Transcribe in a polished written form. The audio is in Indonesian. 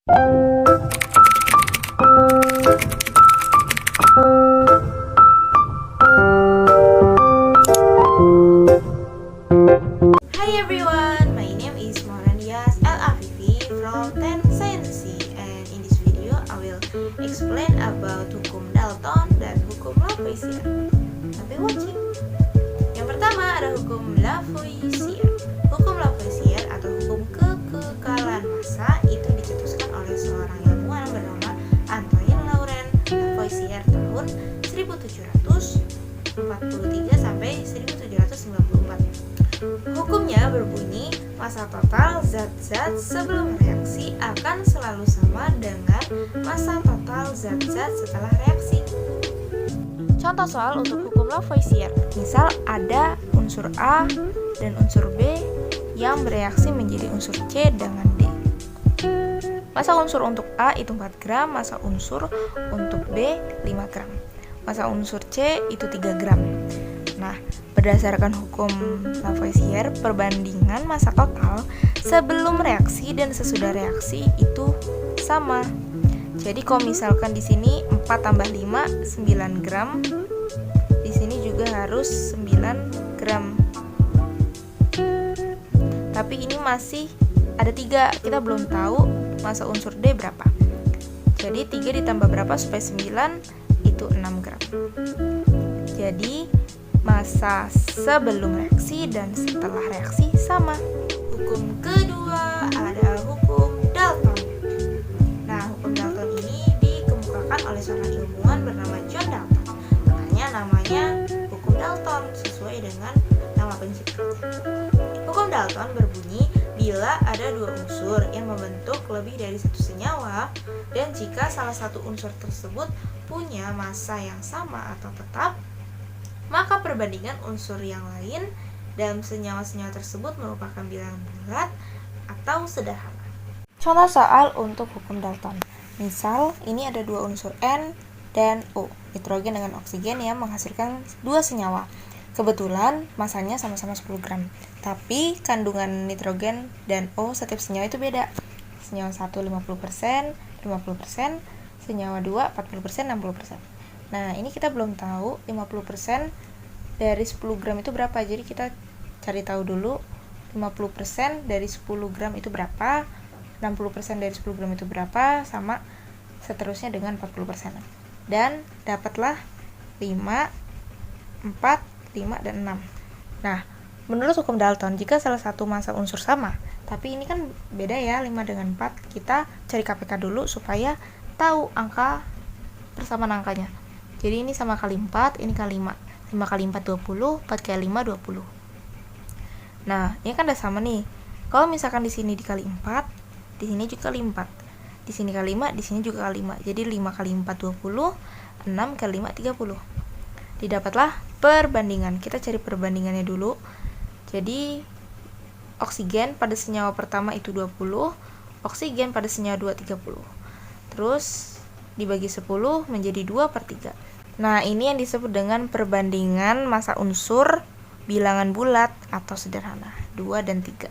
Hi everyone, my name is Moranias L. Afifi from 10 Science, and in this video I will explain about hukum Dalton dan hukum Lavoisier. Sampai watching. Yang pertama ada hukum Lavoisier. Hukum Lavoisier atau hukum kekekalan massa itu dicetuskan oleh seorang ilmuwan bernama Antoine Laurent Lavoisier tahun 1743 sampai 1794. Hukumnya berbunyi, massa total zat-zat sebelum reaksi akan selalu sama dengan massa total zat-zat setelah reaksi. Contoh soal untuk hukum Lavoisier. Misal ada unsur A dan unsur B yang bereaksi menjadi unsur C dengan D. Massa unsur untuk A itu 4 gram, massa unsur untuk B 5 gram. Massa unsur C itu 3 gram. Nah, berdasarkan hukum Lavoisier, perbandingan massa total sebelum reaksi dan sesudah reaksi itu sama. Jadi kalau misalkan di sini 4 tambah 5 9 gram, di sini juga harus 9 gram. Tapi ini masih ada 3, kita belum tahu massa unsur D berapa. Jadi 3 ditambah berapa supaya 9 itu 6 gram. Jadi massa sebelum reaksi dan setelah reaksi sama. Hukum kedua ada hukum Dalton. Nah, hukum Dalton ini dikemukakan oleh seorang ilmuwan bernama John Dalton. Makanya namanya hukum Dalton sesuai dengan nama penciptanya. Hukum Dalton berbunyi bila ada 2 unsur yang membentuk lebih dari 1 senyawa dan jika salah satu unsur tersebut punya massa yang sama atau tetap, maka perbandingan unsur yang lain dalam senyawa-senyawa tersebut merupakan bilangan bulat atau sederhana. Contoh soal untuk hukum Dalton. Misal, ini ada 2 unsur N dan O, nitrogen dengan oksigen yang menghasilkan 2 senyawa. Kebetulan masanya sama-sama 10 gram, tapi kandungan nitrogen dan O setiap senyawa itu beda. Senyawa 1 50%, senyawa 2 40%, 60%. Nah, ini kita belum tahu 50% dari 10 gram itu berapa. Jadi kita cari tahu dulu 50% dari 10 gram itu berapa, 60% dari 10 gram itu berapa, sama seterusnya dengan 40%. Dan dapatlah 5, 4, 5, dan 6. Nah, menurut hukum Dalton, jika salah satu massa unsur sama, tapi ini kan beda ya, 5 dengan 4, kita cari KPK dulu supaya tahu angka persamaan angkanya. Jadi ini sama kali 4, ini kali 5. 5 kali 4 20, 4 kali 5 20. Nah, ini kan udah sama nih. Kalau misalkan di sini dikali 4, di sini juga kali 4. Di sini kali 5, di sini juga kali 5. Jadi 5 kali 4 20, 6 kali 5 30. Didapatlah perbandingan. Kita cari perbandingannya dulu. Jadi oksigen pada senyawa pertama itu 20, oksigen pada senyawa 2 30. Terus dibagi 10 menjadi 2/3. Nah, ini yang disebut dengan perbandingan massa unsur bilangan bulat atau sederhana, 2 dan 3.